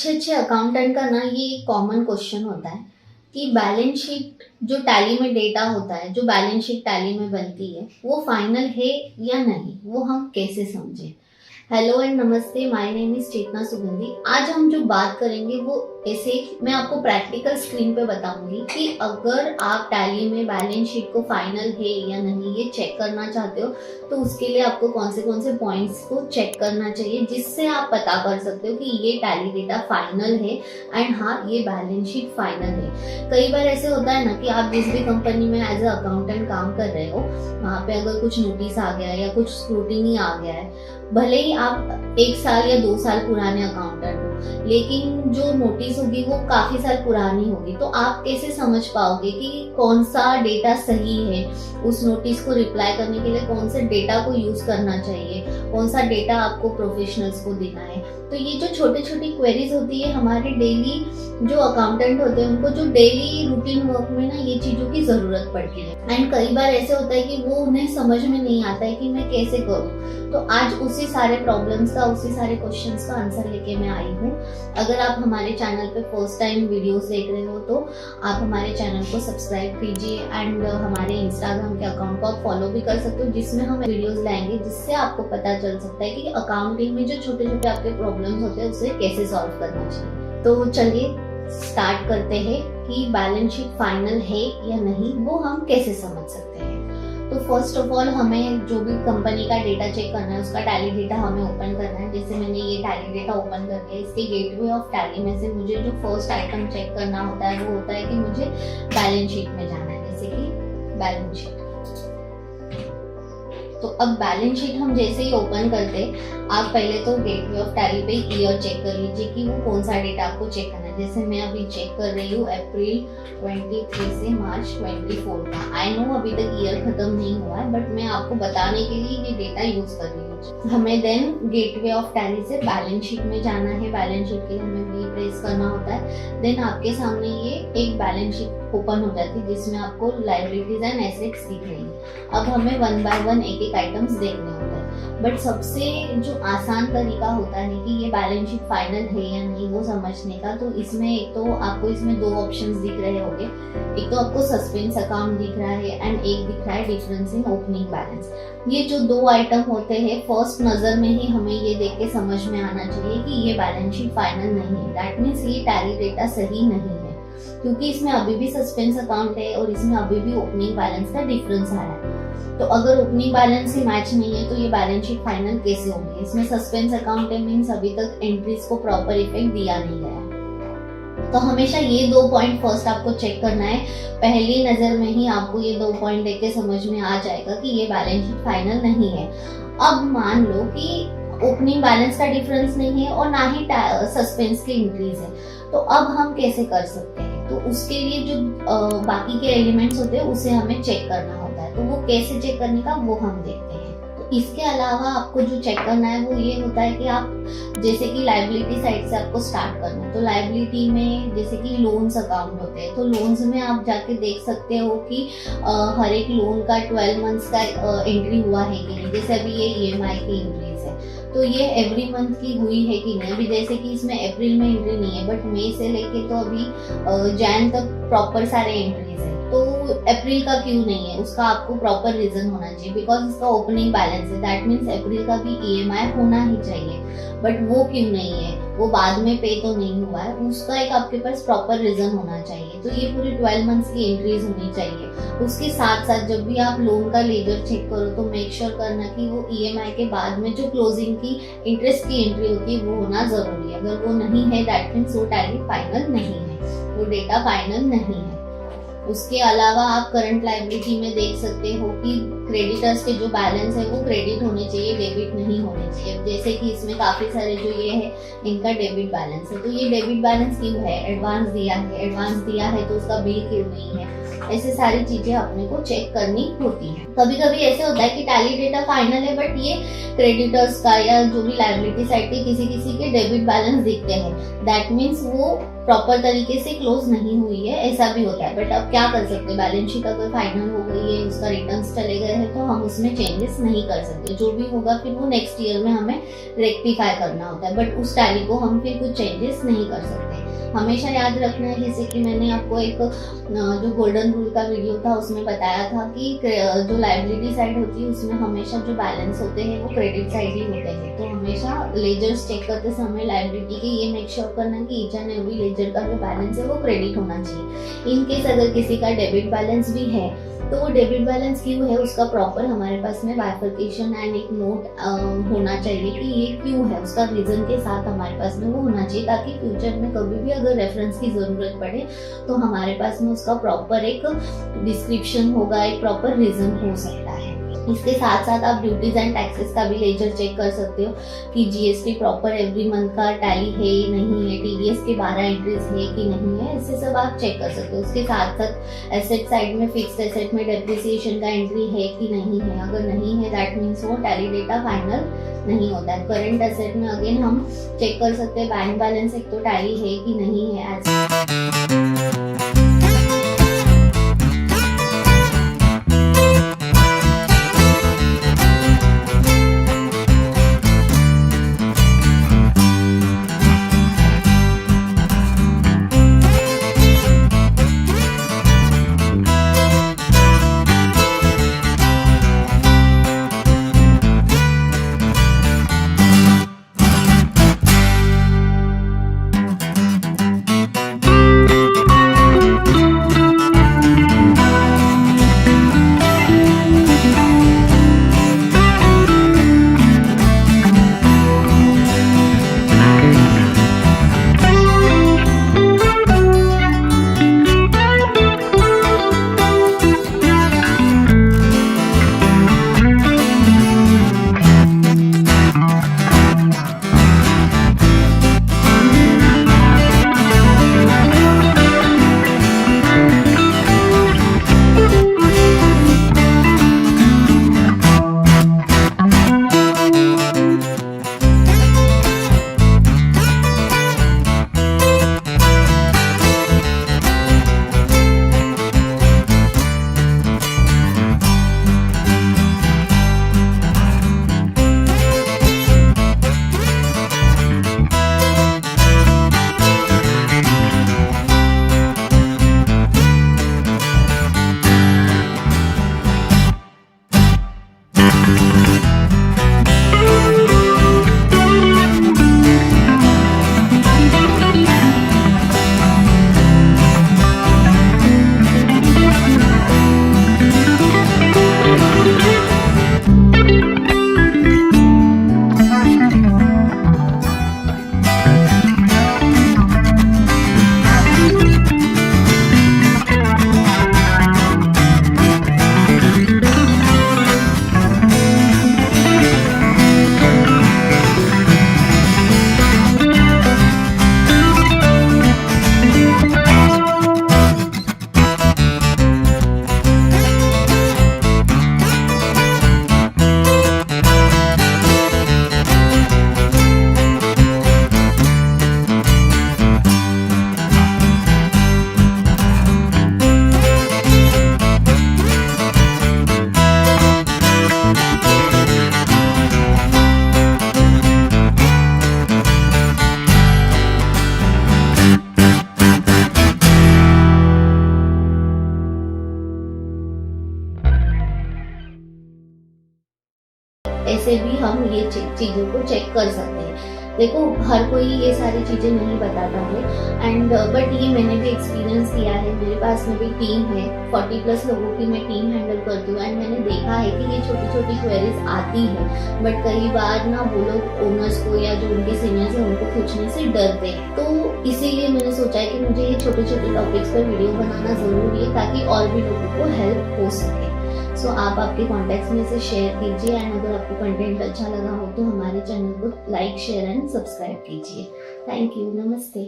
अच्छे अकाउंटेंट का ना ये एक कॉमन क्वेश्चन होता है कि बैलेंस शीट जो टैली में डेटा होता है, जो बैलेंस शीट टैली में बनती है, वो फाइनल है या नहीं, वो हम कैसे समझें। हेलो एंड नमस्ते, माय नेम इज चेतना सुगंधी। आज हम जो बात करेंगे वो ऐसे मैं आपको प्रैक्टिकल स्क्रीन पे बताऊंगी कि अगर आप टैली में बैलेंस शीट को फाइनल है या नहीं ये चेक करना चाहते हो तो उसके लिए आपको कौन से पॉइंट्स को चेक करना चाहिए, जिससे आप पता कर सकते हो कि ये टैली डेटा फाइनल है एंड हाँ ये बैलेंस शीट फाइनल है। कई बार ऐसे होता है ना कि आप जिस भी कंपनी में एज अ अकाउंटेंट काम कर रहे हो, वहाँ पे अगर कुछ नोटिस आ गया है या कुछ स्क्रूटिनी आ गया है, भले ही आप 1 साल या 2 साल पुराने अकाउंटेंट हो, लेकिन जो नोटिस होगी वो काफी साल पुरानी होगी, तो आप कैसे समझ पाओगे कि कौन सा डेटा सही है। उस नोटिस को रिप्लाई करने के लिए कौन से डेटा को यूज करना चाहिए, कौन सा डेटा आपको प्रोफेशनल्स को देना है। तो ये जो छोटी छोटी क्वेरीज होती है, हमारे डेली जो अकाउंटेंट होते हैं उनको जो डेली रूटीन वर्क में ना ये चीजों की जरूरत पड़ती है। एंड कई बार ऐसे होता है कि वो उन्हें समझ में नहीं आता है कि मैं कैसे करूँ। तो आज उसी सारे प्रॉब्लम्स का, उसी सारे क्वेश्चंस का आंसर लेके मैं आई हूँ। अगर आप हमारे चैनल पे फर्स्ट टाइम वीडियोस देख रहे हो तो आप हमारे चैनल को सब्सक्राइब कीजिए एंड हमारे इंस्टाग्राम के अकाउंट को आप फॉलो भी कर सकते हो, जिसमें हम वीडियोस लाएंगे जिससे आपको पता चल सकता है कि अकाउंटिंग में जो छोटे छोटे आपके प्रॉब्लम्स होते हैं उसे कैसे सॉल्व करना चाहिए। तो चलिए स्टार्ट करते हैं कि बैलेंस शीट फाइनल है या नहीं वो हम कैसे समझ सकते हैं। तो फर्स्ट ऑफ ऑल हमें जो भी कंपनी का डेटा चेक करना है उसका टैली डेटा हमें ओपन करना है। जैसे मैंने ये टैली डेटा ओपन कर दिया, इसके गेटवे ऑफ टैली में से मुझे जो फर्स्ट आइटम चेक करना होता है वो होता है कि मुझे बैलेंस शीट में जाना है। जैसे कि बैलेंस शीट, तो अब बैलेंस शीट हम जैसे ही ओपन करते, आप पहले तो गेटवे ऑफ टैली पे ईयर चेक कर लीजिए कि वो कौन सा डेटा आपको चेक करना है। जैसे मैं अभी चेक कर रही हूँ अप्रैल 23 से मार्च 24 का। आई नो अभी तक ईयर खत्म नहीं हुआ है, बट मैं आपको बताने के लिए ये डेटा यूज कर रही हूँ। हमें देन गेटवे ऑफ टैली से बैलेंस शीट में जाना है। बैलेंस शीट के लिए हमें वी प्रेस करना होता है। देन आपके सामने ये एक बैलेंस शीट ओपन हो जाती है जिसमें आपको लायबिलिटीज एंड एसेट्स दिख रही है। अब हमें 1 बाय 1 एक आइटम्स देखने होते हैं। बट सबसे जो आसान तरीका होता है कि ये बैलेंस शीट फाइनल है या नहीं वो समझने का, तो इसमें एक तो आपको इसमें 2 ऑप्शंस दिख रहे होंगे। एक तो आपको सस्पेंस अकाउंट दिख रहा है एंड एक दिख रहा है डिफरेंस इन ओपनिंग बैलेंस। ये जो 2 आइटम होते हैं फर्स्ट नजर में ही हमें ये देख के समझ में आना चाहिए कि ये बैलेंस शीट फाइनल नहीं है। दैट मीन्स ये टैली डेटा सही नहीं है, क्योंकि इसमें अभी भी सस्पेंस अकाउंट है और इसमें अभी भी ओपनिंग बैलेंस का डिफरेंस आया है। तो अगर ओपनिंग बैलेंस ही मैच नहीं है तो ये बैलेंस शीट फाइनल कैसे होगी। इसमें सस्पेंस अकाउंट है, मीन्स अभी तक एंट्रीज को प्रॉपर इफेक्ट दिया नहीं गया। तो हमेशा ये 2 पॉइंट फर्स्ट आपको चेक करना है। पहली नजर में ही आपको ये 2 पॉइंट देख के समझ में आ जाएगा कि ये बैलेंस शीट फाइनल नहीं है। अब मान लो कि ओपनिंग बैलेंस का डिफरेंस नहीं है और ना ही सस्पेंस की इंक्रीज है, तो अब हम कैसे कर सकते हैं। तो उसके लिए जो बाकी के एलिमेंट्स होते हैं उसे हमें चेक करना होता है। तो वो कैसे चेक करने का वो हम देखते हैं। तो इसके अलावा आपको जो चेक करना है वो ये होता है कि आप जैसे कि लायबिलिटी साइड से आपको स्टार्ट करना है। तो लायबिलिटी में जैसे कि लोन्स अकाउंट होते हैं, तो लोन्स में आप जाके देख सकते हो कि हर एक लोन का 12 मंथ्स का एंट्री हुआ है कि नहीं। जैसे अभी ये EMI की एंट्रीज है तो ये एवरी मंथ की हुई है कि नहीं। अभी जैसे कि इसमें अप्रैल में एंट्री नहीं है, बट मई से लेके तो अभी जैन तक प्रॉपर सारे एंट्रीज है। तो अप्रैल का क्यों नहीं है उसका आपको प्रॉपर रीजन होना चाहिए, बिकॉज इसका ओपनिंग बैलेंस है। दैट मीन्स अप्रैल का भी EMI होना ही चाहिए, बट वो क्यों नहीं है, वो बाद में पे तो नहीं हुआ है, उसका एक आपके पास प्रॉपर रीजन होना चाहिए। तो ये पूरी 12 मंथ्स की एंट्रीज होनी चाहिए। उसके साथ साथ जब भी आप लोन का लेजर चेक करो तो मेक श्योर करना कि वो EMI के बाद में जो क्लोजिंग की इंटरेस्ट की एंट्री होती है वो होना जरूरी है। अगर वो नहीं है दैट मीन्स वो टैली फाइनल नहीं है, वो डेटा फाइनल नहीं है। उसके अलावा आप करंट लायबिलिटी में देख सकते हो कि क्रेडिटर्स के जो बैलेंस है वो क्रेडिट होने चाहिए, डेबिट नहीं होने चाहिए। जैसे कि इसमें काफी सारे जो ये है इनका डेबिट बैलेंस है, तो ये डेबिट बैलेंस क्यों है, एडवांस दिया है तो उसका बिल क्यों नहीं है। ऐसे सारी चीजें अपने को चेक करनी होती है। कभी कभी ऐसे होता है कि टैली डेटा फाइनल है बट ये क्रेडिटर्स का या जो भी लायबिलिटी साइड के किसी के डेबिट बैलेंस दिखते हैं। दैट मीन्स वो प्रॉपर तरीके से क्लोज नहीं हुई है, ऐसा भी होता है। बट अब क्या कर सकते हैं, बैलेंस शीट अगर फाइनल हो गई है, उसका रिटर्न्स चले गए हैं, तो हम उसमें चेंजेस नहीं कर सकते। जो भी होगा फिर वो नेक्स्ट ईयर में हमें रेक्टिफाई करना होता है, बट उस टैली को हम फिर कुछ चेंजेस नहीं कर सकते। हमेशा याद रखना है, जैसे कि मैंने आपको एक जो गोल्डन रूल का वीडियो था उसमें बताया था कि जो लायबिलिटी साइड होती है उसमें हमेशा जो बैलेंस होते हैं वो क्रेडिट साइड ही होते हैं। तो हमेशा लेजर्स चेक करते समय लायबिलिटी के ये मेक श्योर करना कि ईच एंड एवरी लेजर का जो बैलेंस है वो क्रेडिट होना चाहिए। इन केस अगर किसी का डेबिट बैलेंस भी है तो वो डेबिट बैलेंस क्यों है उसका प्रॉपर हमारे पास में बाइफर्केशन एंड एक नोट होना चाहिए कि ये क्यों है, उसका रीजन के साथ हमारे पास में वो होना चाहिए, ताकि फ्यूचर में कभी भी अगर रेफरेंस की जरूरत पड़े तो हमारे पास में उसका प्रॉपर एक डिस्क्रिप्शन होगा, एक प्रॉपर रीजन हो सकता है। इसके साथ साथ आप ड्यूटीज एंड टैक्सेस का भी लेजर चेक कर सकते हो कि जीएसटी प्रॉपर एवरी मंथ का टैली है या नहीं है, टीडीएस के 12 एंट्रीज है कि नहीं है, इससे सब आप चेक कर सकते हो। उसके साथ साथ एसेट साइड में फिक्स्ड एसेट में डेप्रिसिएशन का एंट्री है कि नहीं है, अगर नहीं है दैट मीन्स वो टैली डेटा फाइनल नहीं होता है। करंट एसेट में अगेन हम चेक कर सकते हैं बैंक बैलेंस एक तो टैली है कि नहीं है। ऐसे भी हम ये चीज़ों को चेक कर सकते हैं। देखो हर कोई ये सारी चीज़ें नहीं बताता है एंड बट ये मैंने भी एक्सपीरियंस किया है। मेरे पास में भी टीम है, 40+ लोगों की मैं टीम हैंडल करती हूँ एंड मैंने देखा है कि ये छोटी छोटी क्वेरीज आती है, बट कई बार ना वो लोग ओनर्स को या जो उनके सीनियर्स हैं उनको पूछने से डरते हैं। तो इसीलिए मैंने सोचा है कि मुझे ये छोटे छोटे टॉपिक्स पर वीडियो बनाना ज़रूरी है ताकि और भी लोगों को हेल्प हो सके। सो आप आपके कॉन्टैक्ट्स में से शेयर कीजिए एंड अगर आपको कंटेंट अच्छा लगा हो तो हमारे चैनल को लाइक, शेयर एंड सब्सक्राइब कीजिए। थैंक यू, नमस्ते।